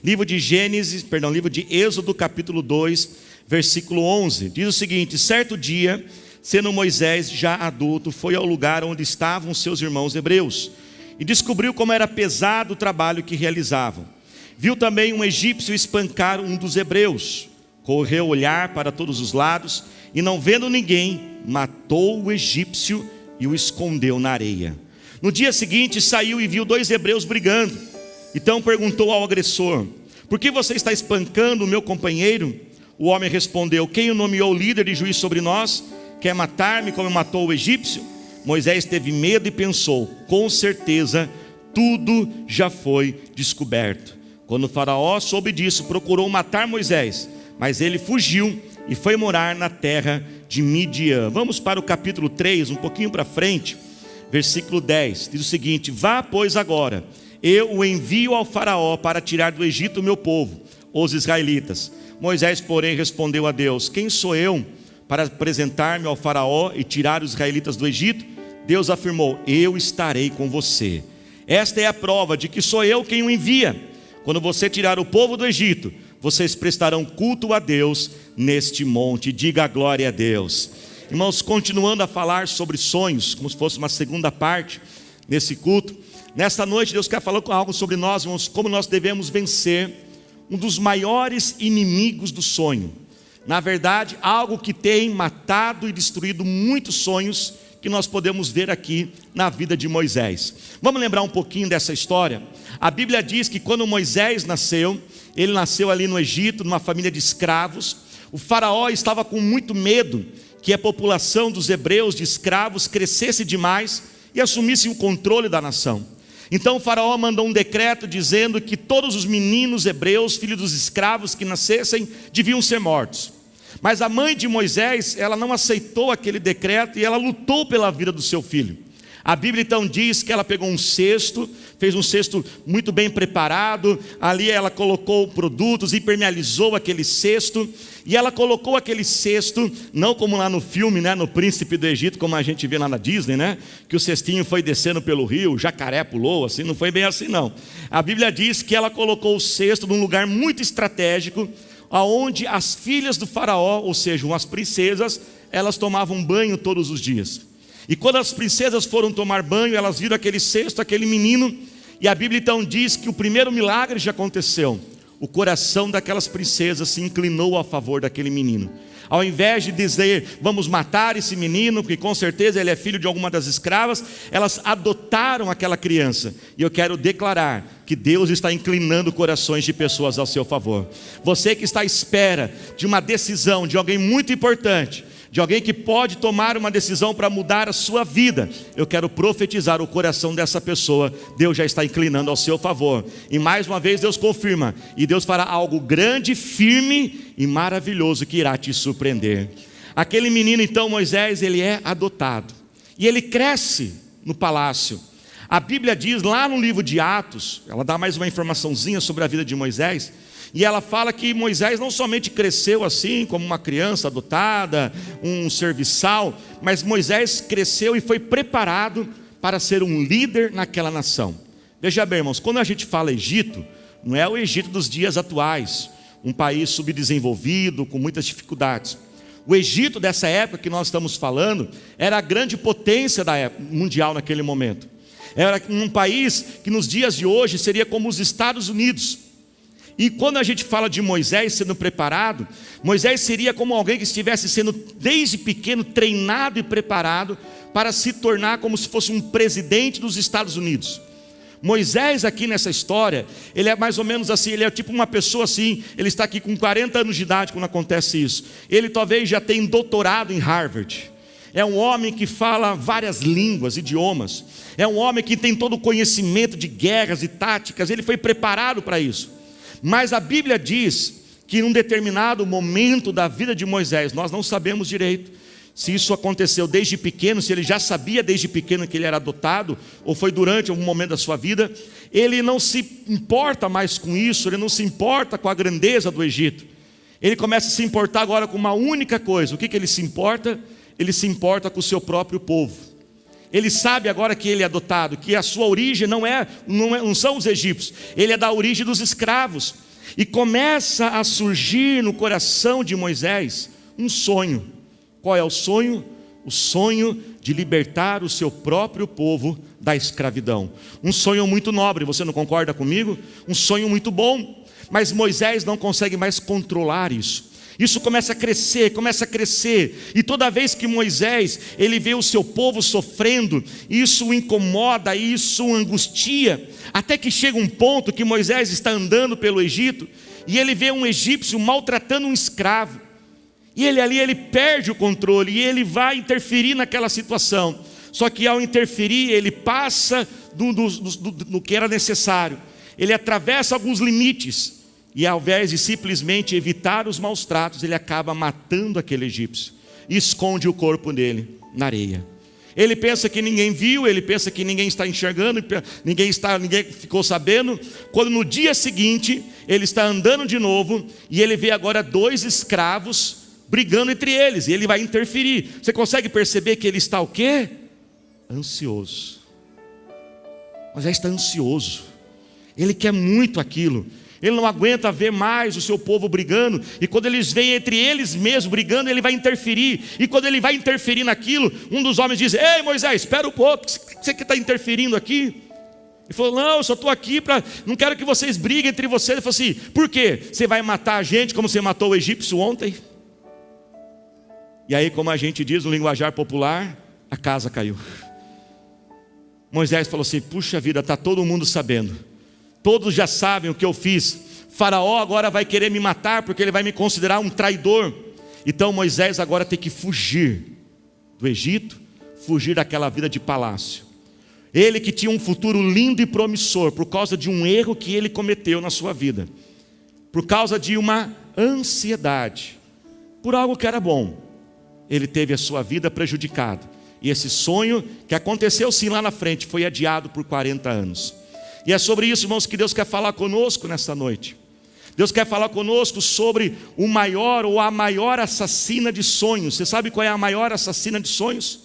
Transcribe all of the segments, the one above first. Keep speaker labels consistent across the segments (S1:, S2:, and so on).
S1: Livro de Êxodo, capítulo 2, versículo 11. Diz o seguinte: certo dia, sendo Moisés já adulto, foi ao lugar onde estavam seus irmãos hebreus e descobriu como era pesado o trabalho que realizavam. Viu também um egípcio espancar um dos hebreus. Correu olhar para todos os lados e, não vendo ninguém, matou o egípcio e o escondeu na areia. No dia seguinte saiu e viu 2 hebreus brigando. Então perguntou ao agressor: por que você está espancando o meu companheiro? O homem respondeu: quem o nomeou líder e juiz sobre nós? Quer matar-me como matou o egípcio? Moisés teve medo e pensou: com certeza tudo já foi descoberto. Quando o faraó soube disso, procurou matar Moisés, mas ele fugiu e foi morar na terra de Midian. Vamos para o capítulo 3, um pouquinho para frente, versículo 10. Diz o seguinte: vá, pois, agora, eu o envio ao faraó para tirar do Egito o meu povo, os israelitas. Moisés, porém, respondeu a Deus: quem sou eu para apresentar-me ao faraó e tirar os israelitas do Egito? Deus afirmou: eu estarei com você. Esta é a prova de que sou eu quem o envia. Quando você tirar o povo do Egito, vocês prestarão culto a Deus neste monte. Diga glória a Deus. Irmãos, continuando a falar sobre sonhos, como se fosse uma segunda parte nesse culto, nesta noite Deus quer falar algo sobre nós, irmãos, como nós devemos vencer um dos maiores inimigos do sonho. Na verdade, algo que tem matado e destruído muitos sonhos que nós podemos ver aqui na vida de Moisés. Vamos lembrar um pouquinho dessa história? A Bíblia diz que quando Moisés nasceu, ele nasceu ali no Egito, numa família de escravos. O faraó estava com muito medo que a população dos hebreus de escravos crescesse demais e assumisse o controle da nação. Então o faraó mandou um decreto dizendo que todos os meninos hebreus, filhos dos escravos que nascessem, deviam ser mortos. Mas a mãe de Moisés, ela não aceitou aquele decreto e ela lutou pela vida do seu filho. A Bíblia então diz que ela pegou um cesto, fez um cesto muito bem preparado, ali ela colocou produtos, impermeabilizou aquele cesto, e ela colocou aquele cesto, não como lá no filme, né, no Príncipe do Egito, como a gente vê lá na Disney, né, que o cestinho foi descendo pelo rio, o jacaré pulou, assim, não foi bem assim não. A Bíblia diz que ela colocou o cesto num lugar muito estratégico, aonde as filhas do faraó, ou seja, as princesas, elas tomavam banho todos os dias. E quando as princesas foram tomar banho, elas viram aquele cesto, aquele menino, e a Bíblia então diz que o primeiro milagre já aconteceu. O coração daquelas princesas se inclinou a favor daquele menino. Ao invés de dizer, vamos matar esse menino, porque com certeza ele é filho de alguma das escravas, elas adotaram aquela criança. E eu quero declarar que Deus está inclinando corações de pessoas ao seu favor. Você que está à espera de uma decisão de alguém muito importante, de alguém que pode tomar uma decisão para mudar a sua vida, eu quero profetizar o coração dessa pessoa. Deus já está inclinando ao seu favor, e mais uma vez Deus confirma, e Deus fará algo grande, firme e maravilhoso que irá te surpreender. Aquele menino então, Moisés, ele é adotado, e ele cresce no palácio. A Bíblia diz lá no livro de Atos, ela dá mais uma informaçãozinha sobre a vida de Moisés, e ela fala que Moisés não somente cresceu assim, como uma criança adotada, um serviçal, mas Moisés cresceu e foi preparado para ser um líder naquela nação. Veja bem, irmãos, quando a gente fala Egito, não é o Egito dos dias atuais, um país subdesenvolvido, com muitas dificuldades. O Egito dessa época que nós estamos falando, era a grande potência da época, mundial naquele momento. Era um país que nos dias de hoje seria como os Estados Unidos. E quando a gente fala de Moisés sendo preparado, Moisés seria como alguém que estivesse sendo desde pequeno treinado e preparado para se tornar como se fosse um presidente dos Estados Unidos. Moisés aqui nessa história, ele é mais ou menos assim, ele é tipo uma pessoa assim, ele está aqui com 40 anos de idade quando acontece isso. Ele talvez já tenha doutorado em Harvard. É um homem que fala várias línguas, idiomas. É um homem que tem todo o conhecimento de guerras e táticas, ele foi preparado para isso. Mas a Bíblia diz que em um determinado momento da vida de Moisés, nós não sabemos direito se isso aconteceu desde pequeno, se ele já sabia desde pequeno que ele era adotado, ou foi durante algum momento da sua vida. Ele não se importa mais com isso, ele não se importa com a grandeza do Egito. Ele começa a se importar agora com uma única coisa. O que ele se importa? Ele se importa com o seu próprio povo. Ele sabe agora que ele é adotado, que a sua origem não são os egípcios, ele é da origem dos escravos. E começa a surgir no coração de Moisés um sonho. Qual é o sonho? O sonho de libertar o seu próprio povo da escravidão. Um sonho muito nobre, você não concorda comigo? Um sonho muito bom, mas Moisés não consegue mais controlar isso. Isso começa a crescer, e toda vez que Moisés, ele vê o seu povo sofrendo, isso o incomoda, isso o angustia, até que chega um ponto que Moisés está andando pelo Egito, e ele vê um egípcio maltratando um escravo, e ele perde o controle, e ele vai interferir naquela situação, só que ao interferir, ele passa do que era necessário, ele atravessa alguns limites, e ao invés de simplesmente evitar os maus tratos, ele acaba matando aquele egípcio e esconde o corpo dele na areia. Ele pensa que ninguém viu, ele pensa que ninguém está enxergando, ninguém ficou sabendo. Quando no dia seguinte ele está andando de novo e ele vê agora 2 escravos brigando entre eles, e ele vai interferir. Você consegue perceber que ele está o quê? Ansioso. Mas já está ansioso. Ele quer muito aquilo. Ele não aguenta ver mais o seu povo brigando, e quando eles veem entre eles mesmos brigando, ele vai interferir, e quando ele vai interferir naquilo, um dos homens diz: ei Moisés, espera um pouco, você que está interferindo aqui? Ele falou: não, eu só estou aqui não quero que vocês briguem entre vocês. Ele falou assim: por quê? Você vai matar a gente como você matou o egípcio ontem? E aí, como a gente diz no linguajar popular, a casa caiu. Moisés falou assim: puxa vida, está todo mundo sabendo, todos já sabem o que eu fiz. Faraó agora vai querer me matar, porque ele vai me considerar um traidor. Então Moisés agora tem que fugir do Egito, fugir daquela vida de palácio. Ele que tinha um futuro lindo e promissor, por causa de um erro que ele cometeu na sua vida, por causa de uma ansiedade, por algo que era bom, ele teve a sua vida prejudicada. E esse sonho, que aconteceu sim lá na frente, foi adiado por 40 anos. E é sobre isso, irmãos, que Deus quer falar conosco nesta noite. Deus quer falar conosco sobre o maior ou a maior assassina de sonhos. Você sabe qual é a maior assassina de sonhos?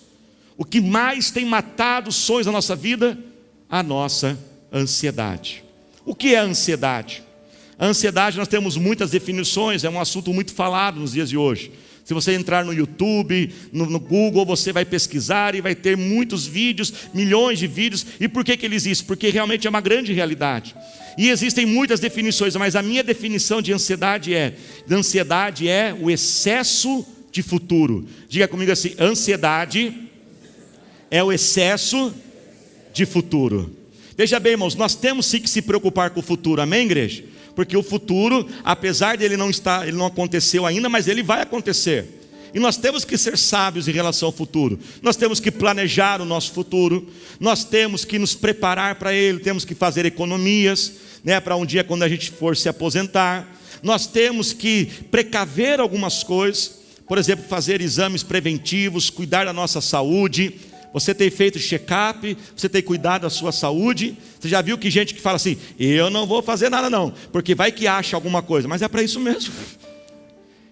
S1: O que mais tem matado os sonhos da nossa vida? A nossa ansiedade. O que é a ansiedade? A ansiedade, nós temos muitas definições, é um assunto muito falado nos dias de hoje. Se você entrar no YouTube, no Google, você vai pesquisar e vai ter muitos vídeos, milhões de vídeos. E por que ele existe? Porque realmente é uma grande realidade. E existem muitas definições, mas a minha definição de ansiedade é o excesso de futuro. Diga comigo assim: ansiedade é o excesso de futuro. Veja bem, irmãos, nós temos sim que se preocupar com o futuro, amém, igreja? Porque o futuro, apesar de ele não aconteceu ainda, mas ele vai acontecer. E nós temos que ser sábios em relação ao futuro. Nós temos que planejar o nosso futuro. Nós temos que nos preparar para ele. Temos que fazer economias, para um dia quando a gente for se aposentar. Nós temos que precaver algumas coisas. Por exemplo, fazer exames preventivos, cuidar da nossa saúde. Você tem feito check-up, você tem cuidado da sua saúde. Você já viu que gente que fala assim: eu não vou fazer nada não, porque vai que acha alguma coisa. Mas é para isso mesmo.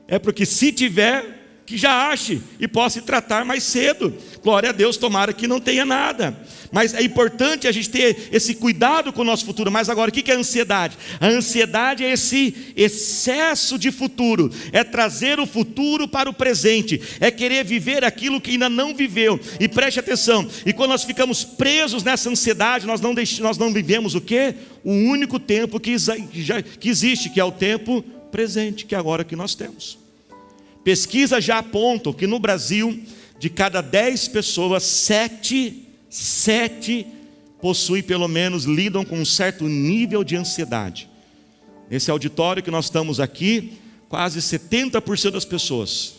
S1: É porque se tiver, que já ache e possa se tratar mais cedo. Glória a Deus, tomara que não tenha nada. Mas é importante a gente ter esse cuidado com o nosso futuro. Mas agora, o que é a ansiedade? A ansiedade é esse excesso de futuro, é trazer o futuro para o presente, é querer viver aquilo que ainda não viveu. E preste atenção, e quando nós ficamos presos nessa ansiedade, nós não vivemos o quê? O único tempo que existe, que é o tempo presente, que é agora que nós temos. Pesquisas já apontam que no Brasil, de cada 10 pessoas, 7 possuem pelo menos, lidam com um certo nível de ansiedade. Nesse auditório que nós estamos aqui, quase 70% das pessoas.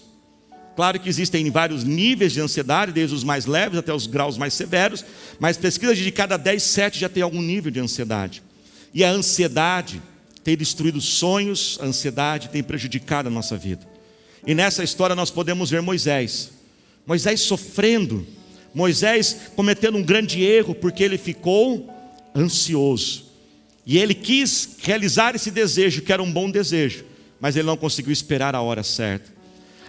S1: Claro que existem vários níveis de ansiedade, desde os mais leves até os graus mais severos, mas pesquisas de cada 10, 7 já tem algum nível de ansiedade. E a ansiedade tem destruído sonhos, a ansiedade tem prejudicado a nossa vida. E nessa história nós podemos ver Moisés sofrendo, Moisés cometendo um grande erro, porque ele ficou ansioso, e ele quis realizar esse desejo, que era um bom desejo, mas ele não conseguiu esperar a hora certa.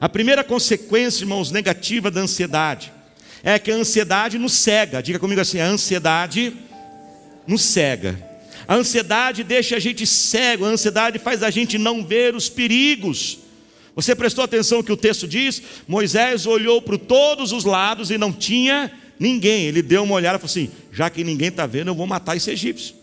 S1: A primeira consequência, irmãos, negativa da ansiedade, é que a ansiedade nos cega. Diga comigo assim: a ansiedade nos cega. A ansiedade deixa a gente cego, a ansiedade faz a gente não ver os perigos. Você prestou atenção que o texto diz? Moisés olhou para todos os lados e não tinha ninguém. Ele deu uma olhada e falou assim: já que ninguém está vendo, eu vou matar esse egípcio.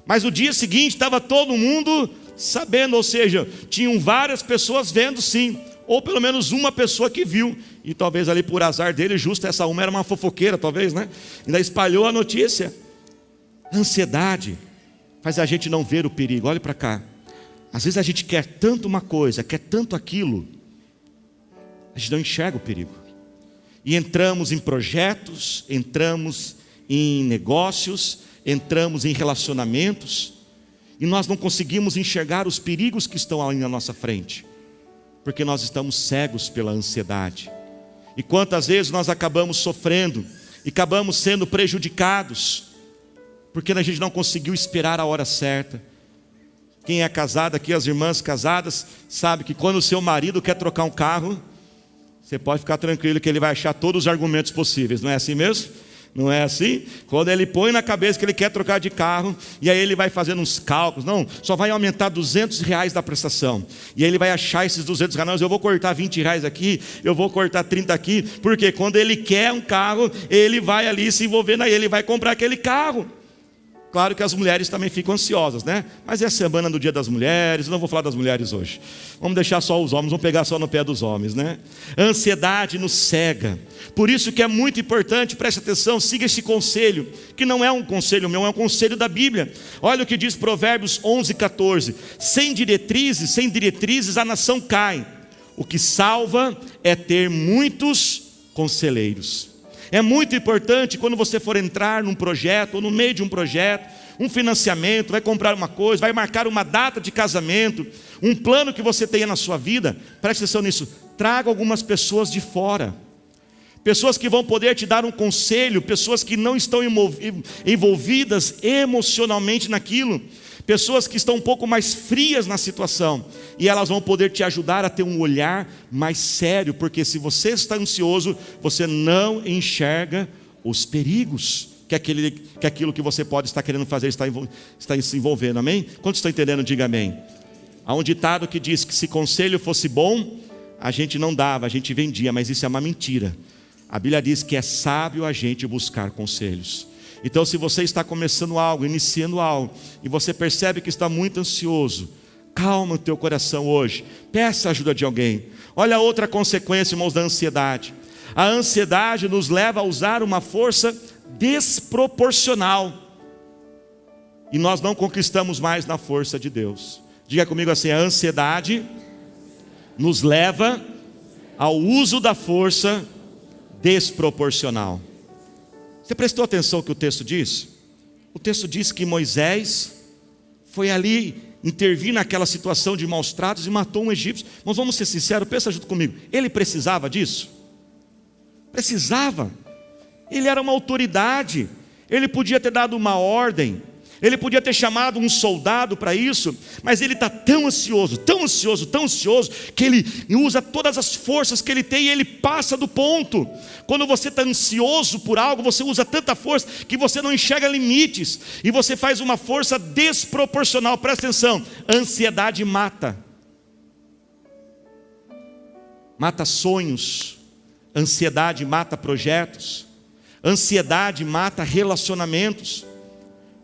S1: Mas o dia seguinte estava todo mundo sabendo, ou seja, tinham várias pessoas vendo sim, ou pelo menos uma pessoa que viu, e talvez ali por azar dele, justo essa uma era uma fofoqueira talvez, né? Ainda espalhou a notícia. A ansiedade faz a gente não ver o perigo. Olhe para cá. Às vezes a gente quer tanto uma coisa, quer tanto aquilo, a gente não enxerga o perigo. E entramos em projetos, entramos em negócios, entramos em relacionamentos, e nós não conseguimos enxergar os perigos que estão ali na nossa frente, porque nós estamos cegos pela ansiedade. E quantas vezes nós acabamos sofrendo, e acabamos sendo prejudicados, porque a gente não conseguiu esperar a hora certa. Quem é casado aqui, as irmãs casadas, sabe que quando o seu marido quer trocar um carro, você pode ficar tranquilo que ele vai achar todos os argumentos possíveis, não é assim mesmo? Não é assim? Quando ele põe na cabeça que ele quer trocar de carro, e aí ele vai fazendo uns cálculos, não, só vai aumentar R$200 da prestação, e aí ele vai achar esses R$200, não, eu vou cortar R$20 aqui, eu vou cortar 30 aqui, porque quando ele quer um carro, ele vai ali se envolvendo, aí ele vai comprar aquele carro. Claro que as mulheres também ficam ansiosas, né? Mas é a semana do Dia das Mulheres, não vou falar das mulheres hoje. Vamos deixar só os homens, vamos pegar só no pé dos homens, né? A ansiedade nos cega. Por isso que é muito importante, preste atenção, siga esse conselho, que não é um conselho meu, é um conselho da Bíblia. Olha o que diz Provérbios 11:14. Sem diretrizes a nação cai. O que salva é ter muitos conselheiros. É muito importante quando você for entrar num projeto, ou no meio de um projeto, um financiamento, vai comprar uma coisa, vai marcar uma data de casamento, um plano que você tenha na sua vida, preste atenção nisso, traga algumas pessoas de fora, pessoas que vão poder te dar um conselho, pessoas que não estão envolvidas emocionalmente naquilo, pessoas que estão um pouco mais frias na situação, e elas vão poder te ajudar a ter um olhar mais sério, porque se você está ansioso, você não enxerga os perigos que aquilo que você pode estar querendo fazer está se envolvendo, amém? Quantos estão entendendo? Diga amém. Há um ditado que diz que se conselho fosse bom, a gente não dava, a gente vendia, mas isso é uma mentira. A Bíblia diz que é sábio a gente buscar conselhos. Então, se você está começando algo, iniciando algo, e você percebe que está muito ansioso, calma o teu coração hoje, peça a ajuda de alguém. Olha a outra consequência, irmãos, da ansiedade. A ansiedade nos leva a usar uma força desproporcional, e nós não conquistamos mais na força de Deus. Diga comigo assim: a ansiedade nos leva ao uso da força desproporcional. Você prestou atenção no que o texto diz? O texto diz que Moisés foi ali intervir naquela situação de maus tratos e matou um egípcio. Mas vamos ser sinceros, pensa junto comigo, ele precisava disso? Precisava. Ele era uma autoridade, ele podia ter dado uma ordem, ele podia ter chamado um soldado para isso, mas ele está tão ansioso, que ele usa todas as forças que ele tem e ele passa do ponto. Quando você está ansioso por algo, você usa tanta força que você não enxerga limites, e você faz uma força desproporcional. Presta atenção, ansiedade mata sonhos, ansiedade mata projetos, ansiedade mata relacionamentos.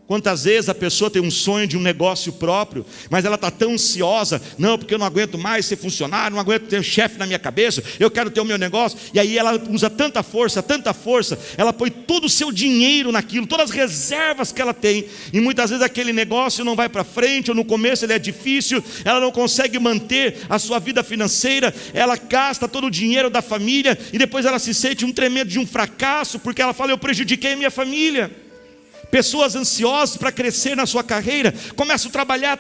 S1: Quantas vezes a pessoa tem um sonho de um negócio próprio, mas ela está tão ansiosa, não, porque eu não aguento mais ser funcionário, não aguento ter um chefe na minha cabeça, eu quero ter o meu negócio, e aí ela usa tanta força, ela põe todo o seu dinheiro naquilo, todas as reservas que ela tem, e muitas vezes aquele negócio não vai para frente, ou no começo ele é difícil, ela não consegue manter a sua vida financeira, ela gasta todo o dinheiro da família, e depois ela se sente um tremendo de um fracasso, porque ela fala, eu prejudiquei a minha família. Pessoas ansiosas para crescer na sua carreira, começam a trabalhar,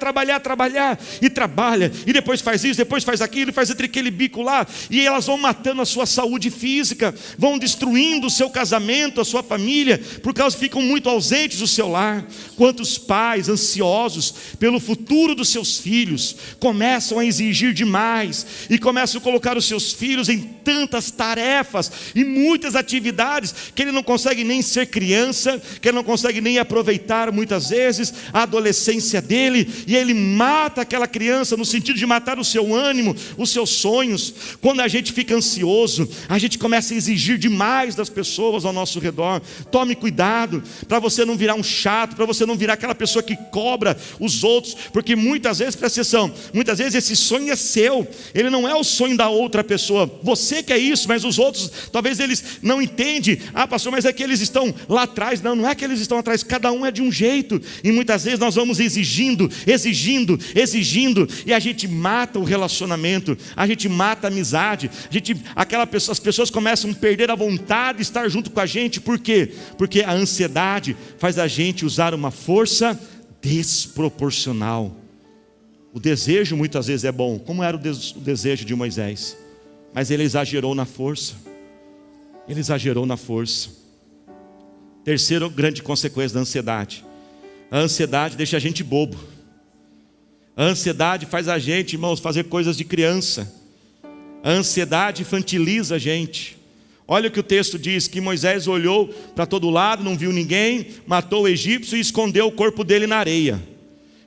S1: e trabalha, e depois faz isso, depois faz aquilo, e faz aquele bico lá, e elas vão matando a sua saúde física, vão destruindo o seu casamento, a sua família, por causa que ficam muito ausentes do seu lar. Quantos pais ansiosos pelo futuro dos seus filhos, começam a exigir demais, e começam a colocar os seus filhos em tantas tarefas, e muitas atividades, que ele não consegue nem ser criança, que ele não consegue consegue nem aproveitar muitas vezes a adolescência dele, e ele mata aquela criança no sentido de matar o seu ânimo, os seus sonhos. Quando a gente fica ansioso, a gente começa a exigir demais das pessoas ao nosso redor. Tome cuidado para você não virar um chato, para você não virar aquela pessoa que cobra os outros, porque muitas vezes, presta atenção, muitas vezes esse sonho é seu, ele não é o sonho da outra pessoa. Você quer isso, mas os outros, talvez eles não entendem. Ah, pastor, mas é que eles estão lá atrás. Não, não é que eles estão atrás, cada um é de um jeito, e muitas vezes nós vamos exigindo, e a gente mata o relacionamento, a gente mata a amizade, as pessoas começam a perder a vontade de estar junto com a gente. Por quê? Porque a ansiedade faz a gente usar uma força desproporcional. O desejo muitas vezes é bom, como era o desejo de Moisés, mas ele exagerou na força. Terceira grande consequência da ansiedade: a ansiedade deixa a gente bobo. A ansiedade faz a gente, irmãos, fazer coisas de criança. A ansiedade infantiliza a gente. Olha o que o texto diz, que Moisés olhou para todo lado, não viu ninguém, matou o egípcio e escondeu o corpo dele na areia.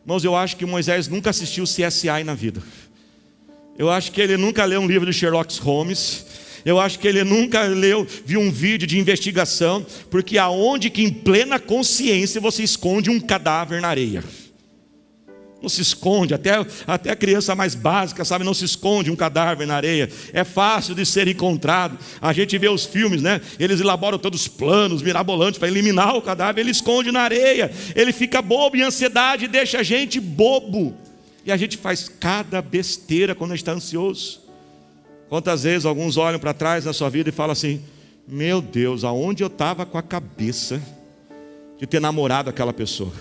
S1: Irmãos, eu acho que Moisés nunca assistiu CSI na vida. Eu acho que ele nunca leu um livro de Sherlock Holmes. Eu acho que ele nunca viu um vídeo de investigação, porque aonde que em plena consciência você esconde um cadáver na areia? Não se esconde, até a criança mais básica sabe, não se esconde um cadáver na areia. É fácil de ser encontrado. A gente vê os filmes, né? Eles elaboram todos os planos mirabolantes para eliminar o cadáver. Ele esconde na areia, ele fica bobo, e a ansiedade deixa a gente bobo, e a gente faz cada besteira quando está ansioso. Quantas vezes alguns olham para trás na sua vida e falam assim: meu Deus, aonde eu estava com a cabeça de ter namorado aquela pessoa?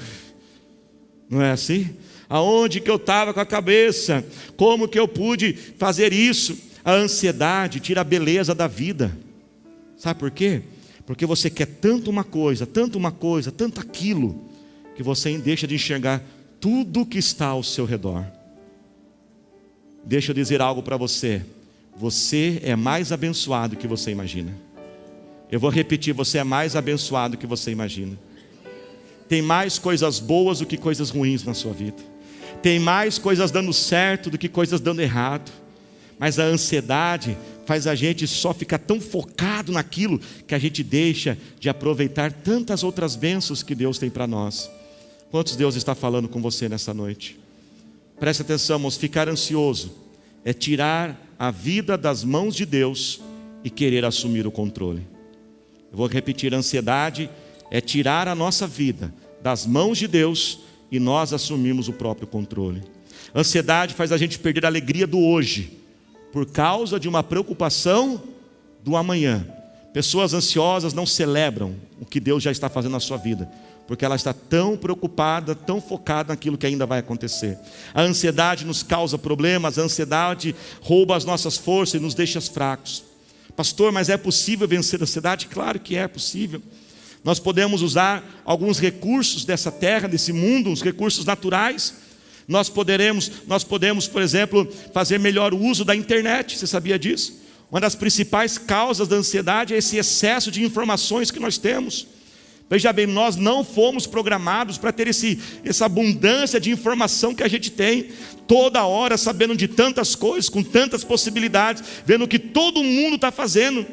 S1: Não é assim? Aonde que eu estava com a cabeça? Como que eu pude fazer isso? A ansiedade tira a beleza da vida. Sabe por quê? Porque você quer tanto uma coisa, tanto aquilo, que você deixa de enxergar tudo que está ao seu redor. Deixa eu dizer algo para você: você é mais abençoado do que você imagina. Eu vou repetir: você é mais abençoado do que você imagina. Tem mais coisas boas do que coisas ruins na sua vida. Tem mais coisas dando certo do que coisas dando errado. Mas a ansiedade faz a gente só ficar tão focado naquilo, que a gente deixa de aproveitar tantas outras bênçãos que Deus tem para nós. Quantos Deus está falando com você nessa noite? Preste atenção, irmãos. Ficar ansioso é tirar a vida das mãos de Deus e querer assumir o controle. Eu vou repetir: a ansiedade é tirar a nossa vida das mãos de Deus e nós assumimos o próprio controle. A ansiedade faz a gente perder a alegria do hoje, por causa de uma preocupação do amanhã. Pessoas ansiosas não celebram o que Deus já está fazendo na sua vida, porque ela está tão preocupada, tão focada naquilo que ainda vai acontecer. A ansiedade nos causa problemas, a ansiedade rouba as nossas forças e nos deixa fracos. Pastor, mas é possível vencer a ansiedade? Claro que é possível. Nós podemos usar alguns recursos dessa terra, desse mundo, os recursos naturais. Nós podemos, por exemplo, fazer melhor uso da internet. Você sabia disso? Uma das principais causas da ansiedade é esse excesso de informações que nós temos. Veja bem, nós não fomos programados para ter essa abundância de informação que a gente tem, toda hora sabendo de tantas coisas, com tantas possibilidades, vendo o que todo mundo está fazendo.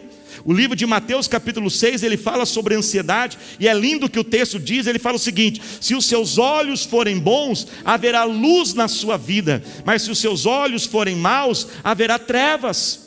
S1: O livro de Mateus capítulo 6, ele fala sobre ansiedade, e é lindo que o texto diz. Ele fala o seguinte: se os seus olhos forem bons, haverá luz na sua vida, mas se os seus olhos forem maus, haverá trevas.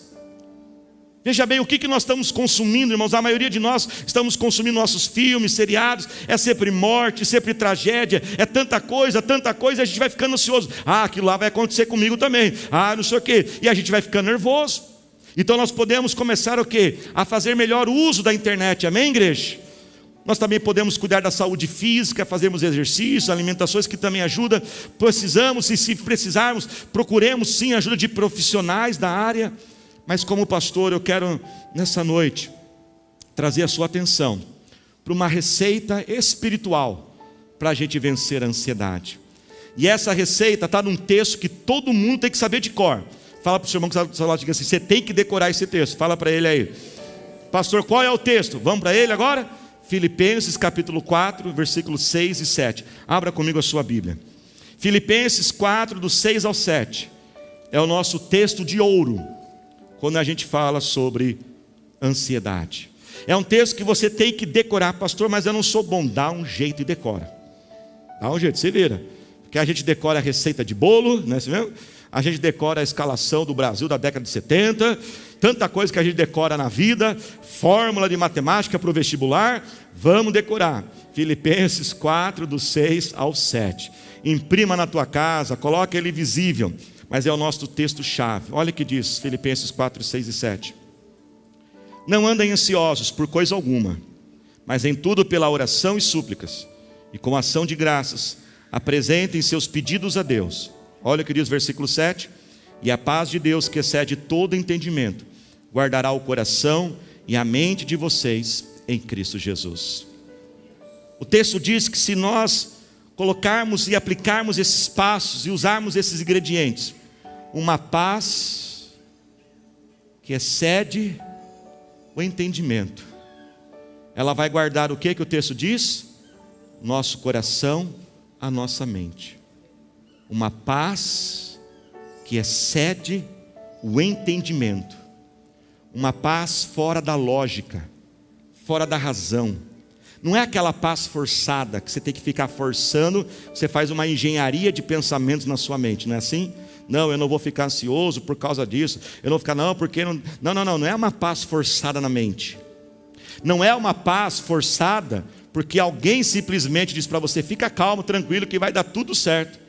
S1: Veja bem, o que nós estamos consumindo, irmãos? A maioria de nós estamos consumindo nossos filmes, seriados. É sempre morte, sempre tragédia, é tanta coisa, a gente vai ficando ansioso. Ah, aquilo lá vai acontecer comigo também. Ah, não sei o quê. E a gente vai ficando nervoso. Então nós podemos começar o quê? A fazer melhor uso da internet, amém, igreja? Nós também podemos cuidar da saúde física, fazermos exercícios, alimentações que também ajudam. Precisamos, e se precisarmos, procuremos sim a ajuda de profissionais da área. Mas como pastor, eu quero nessa noite trazer a sua atenção para uma receita espiritual para a gente vencer a ansiedade. E essa receita está num texto que todo mundo tem que saber de cor. Fala para o seu irmão que está do seu lado, diga assim: você tem que decorar esse texto. Fala para ele aí: pastor, qual é o texto? Vamos para ele agora? Filipenses capítulo 4, versículos 6 e 7. Abra comigo a sua Bíblia. Filipenses 4, do 6 ao 7. É o nosso texto de ouro, quando a gente fala sobre ansiedade. É um texto que você tem que decorar, pastor, mas eu não sou bom. Dá um jeito e decora. Dá um jeito, você vira. Porque a gente decora a receita de bolo, né, assim mesmo? A gente decora a escalação do Brasil da década de 70, tanta coisa que a gente decora na vida, fórmula de matemática para o vestibular, vamos decorar. Filipenses 4, do 6 ao 7. Imprima na tua casa, coloque ele visível, mas é o nosso texto-chave. Olha o que diz Filipenses 4, 6 e 7. Não andem ansiosos por coisa alguma, mas em tudo pela oração e súplicas, e com ação de graças, apresentem seus pedidos a Deus. Olha o que diz o versículo 7. E a paz de Deus, que excede todo entendimento, guardará o coração e a mente de vocês em Cristo Jesus. O texto diz que se nós colocarmos e aplicarmos esses passos e usarmos esses ingredientes, uma paz que excede o entendimento, ela vai guardar o que o texto diz? Nosso coração, a nossa mente. Uma paz que excede o entendimento. Uma paz fora da lógica, fora da razão. Não é aquela paz forçada, que você tem que ficar forçando, você faz uma engenharia de pensamentos na sua mente, não é assim? Não, eu não vou ficar ansioso por causa disso, eu não vou ficar, não, porque não... Não é uma paz forçada na mente. Não é uma paz forçada, porque alguém simplesmente diz para você, fica calmo, tranquilo, que vai dar tudo certo.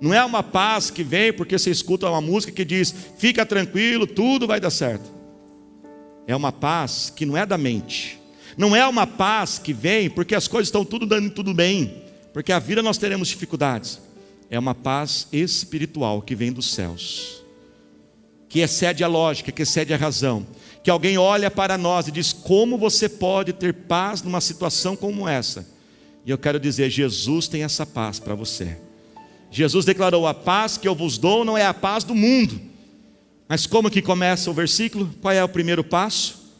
S1: Não é uma paz que vem porque você escuta uma música que diz, fica tranquilo, tudo vai dar certo. É uma paz que não é da mente. Não é uma paz que vem porque as coisas estão tudo dando tudo bem, porque a vida nós teremos dificuldades. É uma paz espiritual que vem dos céus, que excede a lógica, que excede a razão. Que alguém olha para nós e diz, como você pode ter paz numa situação como essa? E eu quero dizer, Jesus tem essa paz para você. Jesus declarou, a paz que eu vos dou não é a paz do mundo. Mas como que começa o versículo? Qual é o primeiro passo?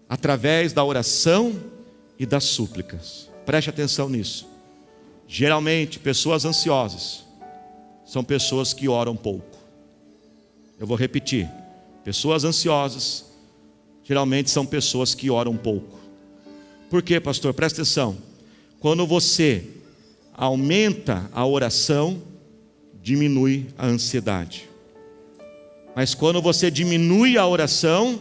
S1: Através da oração e das súplicas. Preste atenção nisso. Geralmente, pessoas ansiosas são pessoas que oram pouco. Eu vou repetir. Pessoas ansiosas geralmente são pessoas que oram pouco. Por quê, pastor? Presta atenção. Quando você aumenta a oração, diminui a ansiedade. Mas quando você diminui a oração,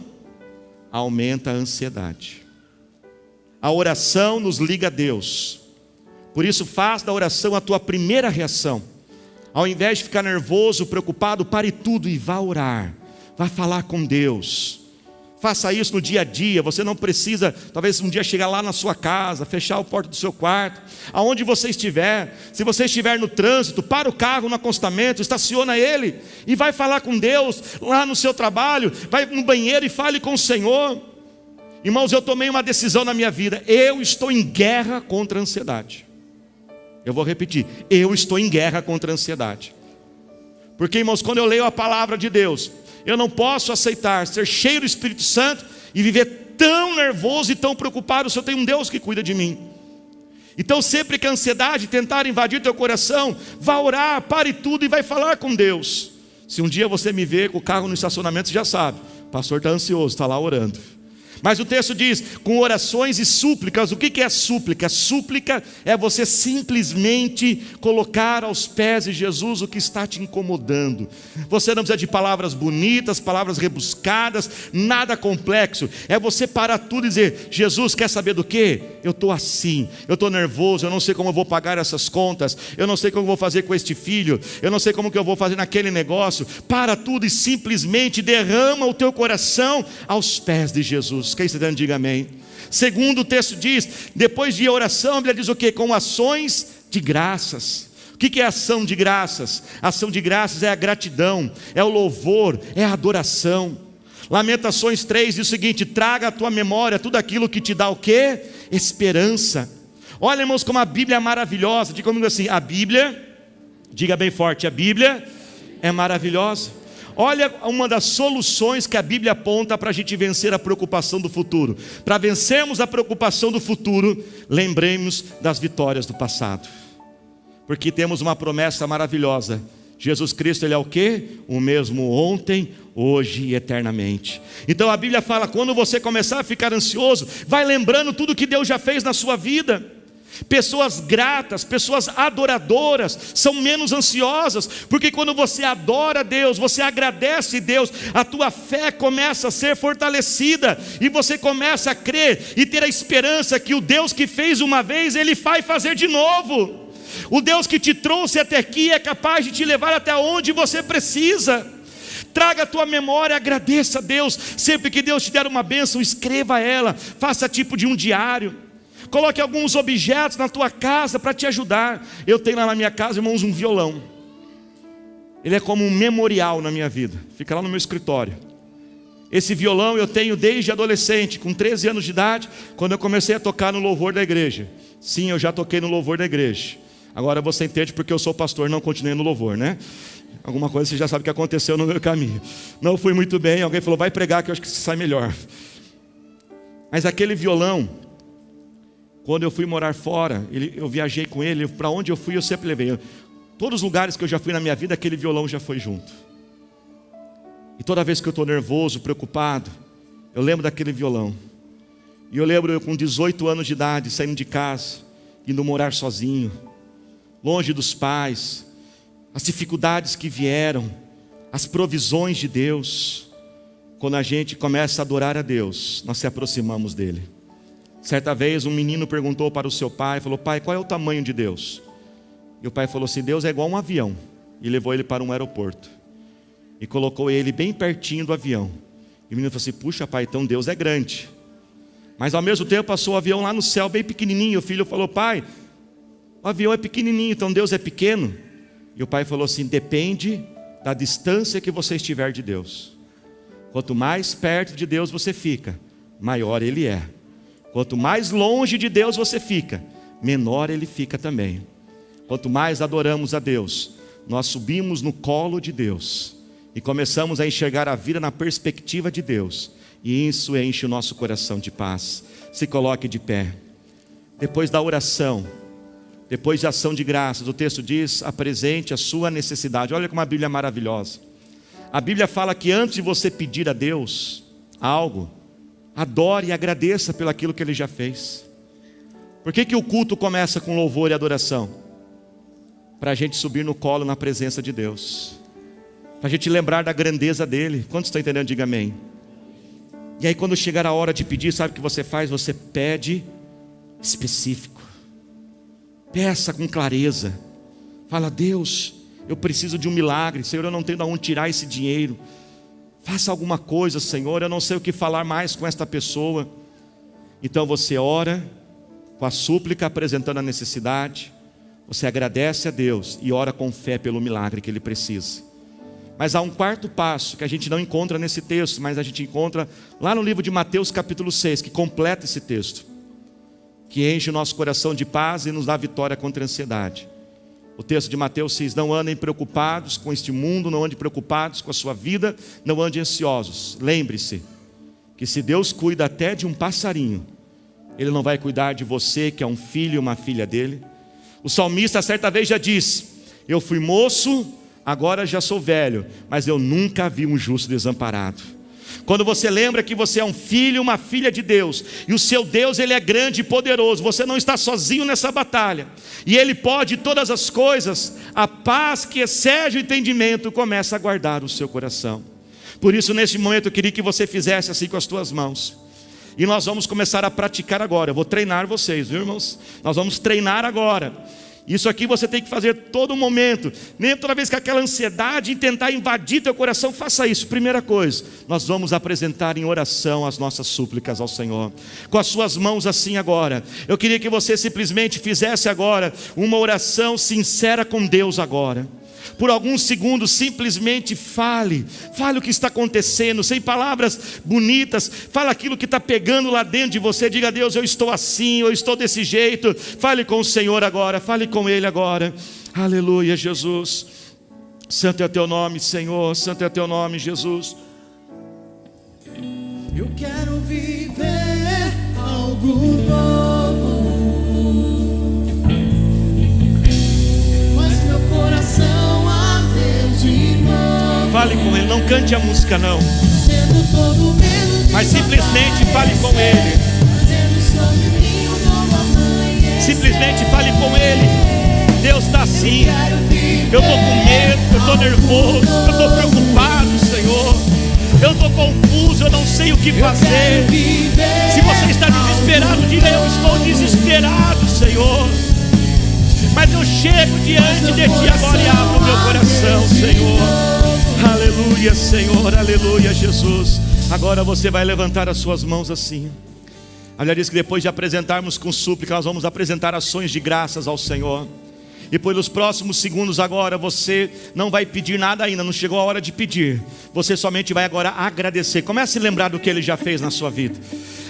S1: aumenta a ansiedade. A oração nos liga a Deus. Por isso, faz da oração a tua primeira reação. Ao invés de ficar nervoso, preocupado, pare tudo e vá orar. Vá falar com Deus. Faça isso no dia a dia. Você não precisa, talvez um dia chegar lá na sua casa, fechar a porta do seu quarto, aonde você estiver. Se você estiver no trânsito, para o carro no acostamento, estaciona ele e vai falar com Deus lá no seu trabalho. Vai no banheiro e fale com o Senhor. Irmãos, eu tomei uma decisão na minha vida. Eu estou em guerra contra a ansiedade. Eu vou repetir, eu estou em guerra contra a ansiedade. Porque, irmãos, quando eu leio a palavra de Deus, eu não posso aceitar ser cheio do Espírito Santo e viver tão nervoso e tão preocupado se eu tenho um Deus que cuida de mim. Então, sempre que a ansiedade tentar invadir teu coração, vá orar, pare tudo e vai falar com Deus. Se um dia você me ver com o carro no estacionamento, você já sabe, o pastor está ansioso, está lá orando. Mas o texto diz, com orações e súplicas. O que é súplica? Súplica é você simplesmente colocar aos pés de Jesus o que está te incomodando. Você não precisa de palavras bonitas, palavras rebuscadas, nada complexo. É você parar tudo e dizer, Jesus, quer saber do quê? Eu estou assim, eu estou nervoso, eu não sei como eu vou pagar essas contas, eu não sei como eu vou fazer com este filho, eu não sei como que eu vou fazer naquele negócio. Para tudo e simplesmente derrama o teu coração aos pés de Jesus. Quem está dando, diga amém. Segundo o texto diz, depois de oração, a Bíblia diz o quê? Com ações de graças. O que é ação de graças? Ação de graças é a gratidão, é o louvor, é a adoração. Lamentações 3 diz o seguinte, traga à tua memória tudo aquilo que te dá o quê? Esperança. Olha, irmãos, como a Bíblia é maravilhosa. Diga comigo assim, a Bíblia, diga bem forte, a Bíblia é maravilhosa. olha uma das soluções que a Bíblia aponta para a gente vencer a preocupação do futuro. Para vencermos a preocupação do futuro, lembremos das vitórias do passado. Porque temos uma promessa maravilhosa. Jesus Cristo, Ele é o quê? O mesmo ontem, hoje e eternamente. Então a Bíblia fala, quando você começar a ficar ansioso, vai lembrando tudo que Deus já fez na sua vida. Pessoas gratas, pessoas adoradoras, são menos ansiosas, porque quando você adora Deus, você agradece Deus, a tua fé começa a ser fortalecida, e você começa a crer e ter a esperança que o Deus que fez uma vez, Ele vai fazer de novo. O Deus que te trouxe até aqui é capaz de te levar até onde você precisa. Traga a tua memória, agradeça a Deus. Sempre que Deus te der uma bênção, escreva ela, faça tipo de um diário. Coloque alguns objetos na tua casa para te ajudar. Eu tenho lá na minha casa, irmãos, um violão. Ele é como um memorial na minha vida. Fica lá no meu escritório. Esse violão eu tenho desde adolescente, com 13 anos de idade, quando eu comecei a tocar no louvor da igreja. Sim, eu já toquei no louvor da igreja. Agora você entende porque eu sou pastor, não continuei no louvor, né? Alguma coisa você já sabe que aconteceu no meu caminho. Não fui muito bem, alguém falou, vai pregar que eu acho que você sai melhor. Mas aquele violão, quando eu fui morar fora, eu viajei com ele, para onde eu fui eu sempre levei. Todos os lugares que eu já fui na minha vida, aquele violão já foi junto. E toda vez que eu estou nervoso, preocupado, eu lembro daquele violão. E eu lembro eu com 18 anos de idade, saindo de casa, indo morar sozinho, longe dos pais, as dificuldades que vieram, as provisões de Deus. Quando a gente começa a adorar a Deus, nós se aproximamos dele. Certa vez um menino perguntou para o seu pai, falou, pai, qual é o tamanho de Deus? E o pai falou assim, Deus é igual a um avião. E levou ele para um aeroporto. E colocou ele bem pertinho do avião. E o menino falou assim, puxa pai, então Deus é grande. Mas ao mesmo tempo passou o avião lá no céu, bem pequenininho. O filho falou, pai, o avião é pequenininho, então Deus é pequeno? E o pai falou assim, depende da distância que você estiver de Deus. Quanto mais perto de Deus você fica, maior Ele é. Quanto mais longe de Deus você fica, menor Ele fica também. Quanto mais adoramos a Deus, nós subimos no colo de Deus e começamos a enxergar a vida na perspectiva de Deus, e isso enche o nosso coração de paz. Se coloque de pé. Depois da oração, depois de ação de graças, o texto diz, apresente a sua necessidade. Olha como a Bíblia é maravilhosa. A Bíblia fala que antes de você pedir a Deus algo, adore e agradeça pelo aquilo que Ele já fez. Por que o culto começa com louvor e adoração? Para a gente subir no colo na presença de Deus, para a gente lembrar da grandeza dEle. Quantos estão entendendo? Diga amém. E aí quando chegar a hora de pedir, sabe o que você faz? Você pede específico. Peça com clareza. Fala, Deus, eu preciso de um milagre. Senhor, eu não tenho de onde tirar esse dinheiro. Faça alguma coisa, Senhor, eu não sei o que falar mais com esta pessoa. Então você ora com a súplica, apresentando a necessidade. Você agradece a Deus e ora com fé pelo milagre que Ele precisa. Mas há um quarto passo que a gente não encontra nesse texto, mas a gente encontra lá no livro de Mateus capítulo 6, que completa esse texto, que enche o nosso coração de paz e nos dá vitória contra a ansiedade. O texto de Mateus diz, não andem preocupados com este mundo, não andem preocupados com a sua vida, não andem ansiosos. Lembre-se que se Deus cuida até de um passarinho, Ele não vai cuidar de você, que é um filho e uma filha dele. O salmista certa vez já disse, eu fui moço, agora já sou velho, mas eu nunca vi um justo desamparado. Quando você lembra que você é um filho, uma filha de Deus, e o seu Deus, Ele é grande e poderoso, você não está sozinho nessa batalha, e Ele pode todas as coisas, a paz que excede o entendimento começa a guardar o seu coração. Por isso neste momento eu queria que você fizesse assim com as tuas mãos, e nós vamos começar a praticar agora. Eu vou treinar vocês, viu, irmãos? Nós vamos treinar agora. Isso aqui você tem que fazer todo momento. Nem toda vez que aquela ansiedade tentar invadir teu coração, faça isso. Primeira coisa, nós vamos apresentar em oração as nossas súplicas ao Senhor. Com as suas mãos assim agora. Eu queria que você simplesmente fizesse agora uma oração sincera com Deus agora. Por alguns segundos simplesmente fale o que está acontecendo, sem palavras bonitas, fala aquilo que está pegando lá dentro de você. Diga a Deus, eu estou assim, eu estou desse jeito. Fale com o Senhor agora, fale com Ele agora. Aleluia, Jesus. Santo é o teu nome, Senhor, santo é o teu nome, Jesus.
S2: Eu quero viver algo novo, mas meu coração ardeu de novo.
S1: Fale com Ele, não cante a música não,
S2: Sendo todo medo de
S1: mas simplesmente fale com Ele.
S2: fazendo sobre mim um novo amanhecer.
S1: Simplesmente fale com Ele. Deus está assim.
S2: Quero viver
S1: Eu estou com medo, eu estou nervoso, eu estou preocupado, Senhor. Eu estou confuso, eu não sei o que fazer. Se você está desesperado, diga: eu estou desesperado, Senhor. Mas eu chego diante de Ti agora e abro o meu coração, Senhor. Aleluia, Senhor, aleluia, Jesus. Agora você vai levantar as suas mãos assim. A Bíblia diz que depois de apresentarmos com súplica, nós vamos apresentar ações de graças ao Senhor. E pelos próximos segundos agora, você não vai pedir nada ainda, não chegou a hora de pedir. Você somente vai agora agradecer. Comece a lembrar do que Ele já fez na sua vida.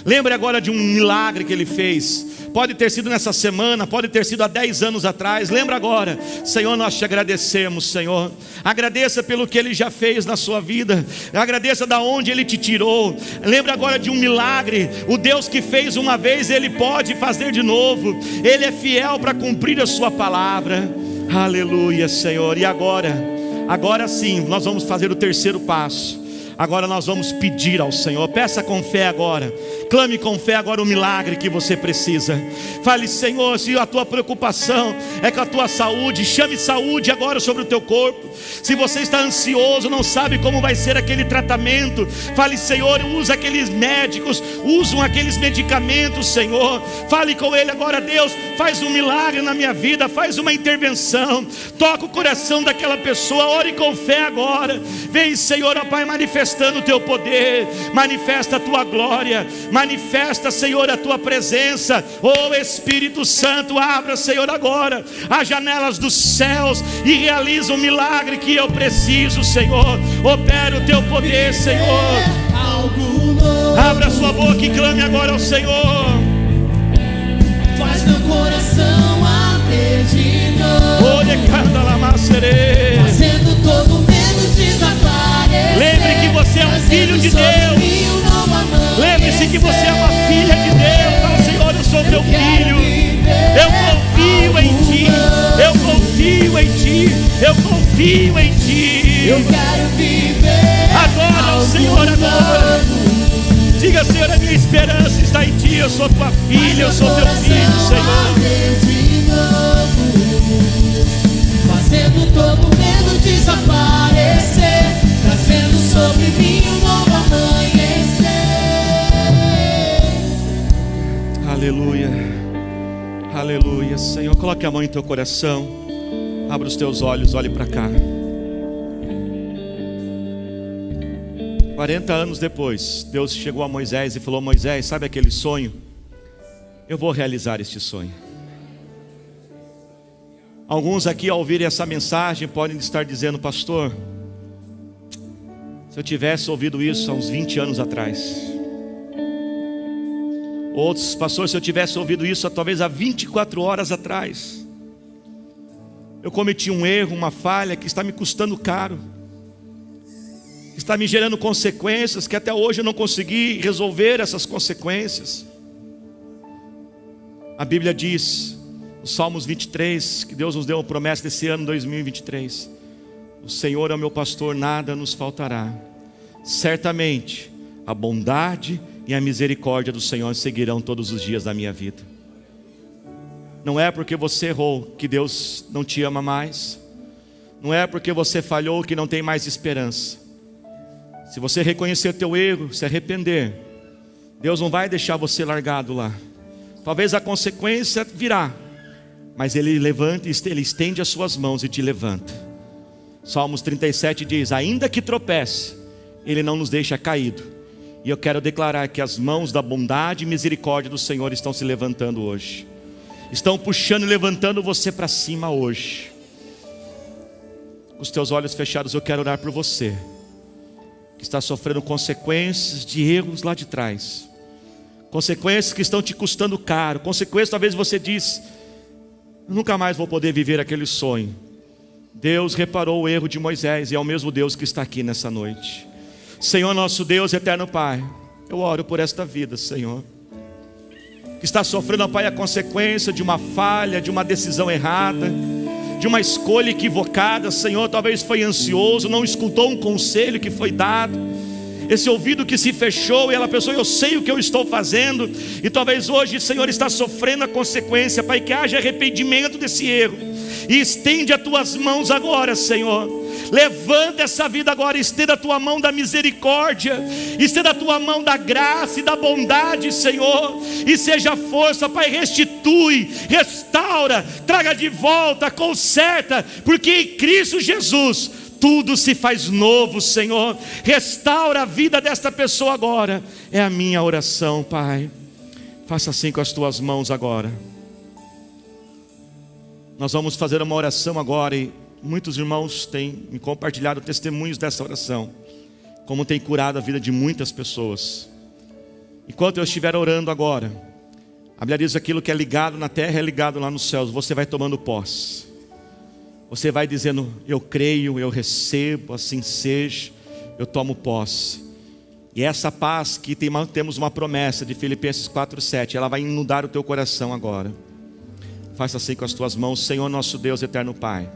S1: Lembre agora de um milagre que Ele fez. Pode ter sido nessa semana, pode ter sido há 10 anos atrás. Lembra agora. Senhor, nós te agradecemos, Senhor. Agradeça pelo que Ele já fez na sua vida. Agradeça da onde Ele te tirou. Lembra agora de um milagre. O Deus que fez uma vez, Ele pode fazer de novo. Ele é fiel para cumprir a sua palavra. Aleluia, Senhor. E agora sim, nós vamos fazer o terceiro passo. Agora nós vamos pedir ao Senhor. Peça com fé agora. Clame com fé agora o milagre que você precisa. Fale: Senhor, se a tua preocupação é com a tua saúde, chame saúde agora sobre o teu corpo. Se você está ansioso, não sabe como vai ser aquele tratamento, fale: Senhor, usa aqueles médicos, usam aqueles medicamentos, Senhor. Fale com Ele agora: Deus, faz um milagre na minha vida, faz uma intervenção, toca o coração daquela pessoa. Ore com fé agora. Vem, Senhor, ó Pai, manifestando o teu poder, manifesta a tua glória, manifesta, Senhor, a tua presença. Oh Espírito Santo, abra, Senhor, agora as janelas dos céus e realiza o milagre que eu preciso, Senhor. Opera o teu poder, Senhor. Abra sua boca e clame agora ao Senhor.
S2: Faz meu coração arder de novo,
S1: Olha cada lamacerê.
S2: fazendo todo medo desaparecer.
S1: Lembre que você é um filho de Deus. Lembre-se que você é uma filha de Deus. Fala: Senhor, eu sou teu filho. Eu confio em Ti. Eu confio em Ti. Eu confio em Ti.
S2: Eu quero viver
S1: Adora o Senhor agora. Diga: Senhor, a minha esperança está em Ti. Eu sou tua filha, eu sou teu filho, Senhor.
S2: Fazendo todo medo desaparecer, trazendo sobre mim um novo amanhecer.
S1: Aleluia. Aleluia. Senhor, coloque a mão em teu coração. Abra os teus olhos, olhe para cá. 40 anos depois, Deus chegou a Moisés e falou: Moisés, sabe aquele sonho? Eu vou realizar este sonho. Alguns aqui, ao ouvirem essa mensagem, podem estar dizendo: pastor, se eu tivesse ouvido isso há uns 20 anos atrás. Outros: pastor, se eu tivesse ouvido isso talvez há 24 horas atrás. Eu cometi um erro, uma falha que está me custando caro, está me gerando consequências que até hoje eu não consegui resolver essas consequências. A Bíblia diz, no Salmos 23, que Deus nos deu uma promessa desse ano 2023: o Senhor é o meu pastor, nada nos faltará. Certamente a bondade e a misericórdia do Senhor seguirão todos os dias da minha vida. Não é porque você errou que Deus não te ama mais. Não é porque você falhou que não tem mais esperança. Se você reconhecer teu erro, se arrepender, Deus não vai deixar você largado lá. Talvez a consequência virá, mas Ele levanta, Ele estende as suas mãos e te levanta. Salmos 37 diz: ainda que tropece, Ele não nos deixa caído. E eu quero declarar que as mãos da bondade e misericórdia do Senhor estão se levantando hoje. Estão puxando e levantando você para cima hoje. Com os teus olhos fechados, eu quero orar por você que está sofrendo consequências de erros lá de trás. Consequências que estão te custando caro. Consequências, talvez você diz: nunca mais vou poder viver aquele sonho. Deus reparou o erro de Moisés e é o mesmo Deus que está aqui nessa noite. Senhor nosso Deus, eterno Pai, eu oro por esta vida, Senhor, que está sofrendo, Pai, a consequência de uma falha, de uma decisão errada, de uma escolha equivocada. Senhor, talvez foi ansioso, não escutou um conselho que foi dado, esse ouvido que se fechou e ela pensou, eu sei o que eu estou fazendo, e talvez hoje, Senhor, está sofrendo a consequência. Pai, que haja arrependimento desse erro, e estende as tuas mãos agora, Senhor. Levanta essa vida agora, estenda a tua mão da misericórdia, estenda a tua mão da graça e da bondade, Senhor, e seja força, Pai. Restitui, restaura, traga de volta, conserta, porque em Cristo Jesus tudo se faz novo, Senhor. Restaura a vida desta pessoa agora, é a minha oração, Pai. Faça assim com as tuas mãos agora. Nós vamos fazer uma oração agora, e muitos irmãos têm me compartilhado testemunhos dessa oração, como tem curado a vida de muitas pessoas. Enquanto eu estiver orando agora, a Bíblia diz: aquilo que é ligado na terra é ligado lá nos céus. Você vai tomando posse, você vai dizendo: eu creio, eu recebo, assim seja, eu tomo posse. E essa paz que temos uma promessa de Filipenses 4:7, ela vai inundar o teu coração agora. Faça assim com as tuas mãos. Senhor nosso Deus, eterno Pai,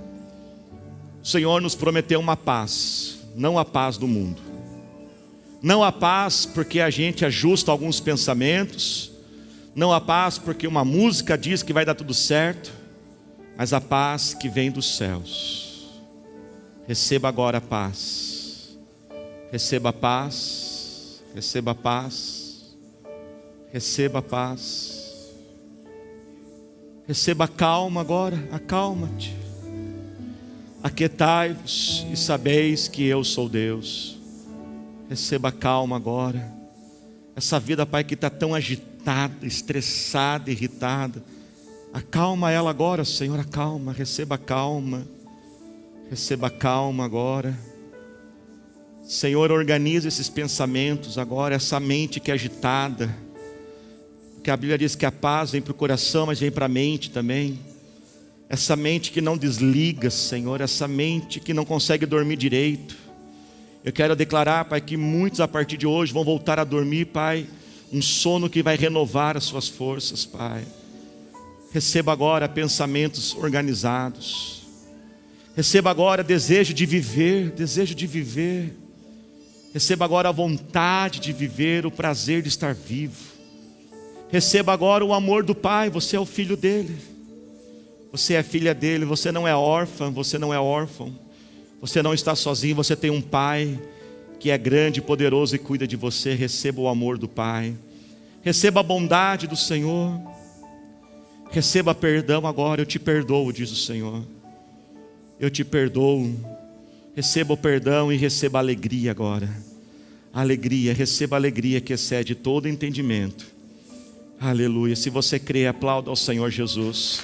S1: o Senhor nos prometeu uma paz, não a paz do mundo, não a paz porque a gente ajusta alguns pensamentos, não a paz porque uma música diz que vai dar tudo certo, mas a paz que vem dos céus. Receba agora a paz, receba a paz, receba a paz, receba a paz. Receba a calma agora, acalma-te. Aquietai-vos e sabeis que eu sou Deus. Receba a calma agora. Essa vida, Pai, que está tão agitada, estressada, irritada, acalma ela agora, Senhor, acalma. Receba a calma. Receba a calma agora. Senhor, organiza esses pensamentos agora, essa mente que é agitada. Que a Bíblia diz que a paz vem para o coração, mas vem para a mente também. Essa mente que não desliga, Senhor, essa mente que não consegue dormir direito. Eu quero declarar, Pai, que muitos a partir de hoje vão voltar a dormir, Pai, um sono que vai renovar as suas forças, Pai. Receba agora pensamentos organizados. Receba agora desejo de viver, desejo de viver. Receba agora a vontade de viver, o prazer de estar vivo. Receba agora o amor do Pai. Você é o filho dele, você é filha dele. Você não é órfã, você não é órfão. Você não está sozinho, você tem um Pai que é grande e poderoso e cuida de você. Receba o amor do Pai. Receba a bondade do Senhor. Receba perdão agora. Eu te perdoo, diz o Senhor. Eu te perdoo. Receba o perdão e receba a alegria agora. A alegria, receba a alegria que excede todo entendimento. Aleluia. Se você crê, aplauda ao Senhor Jesus.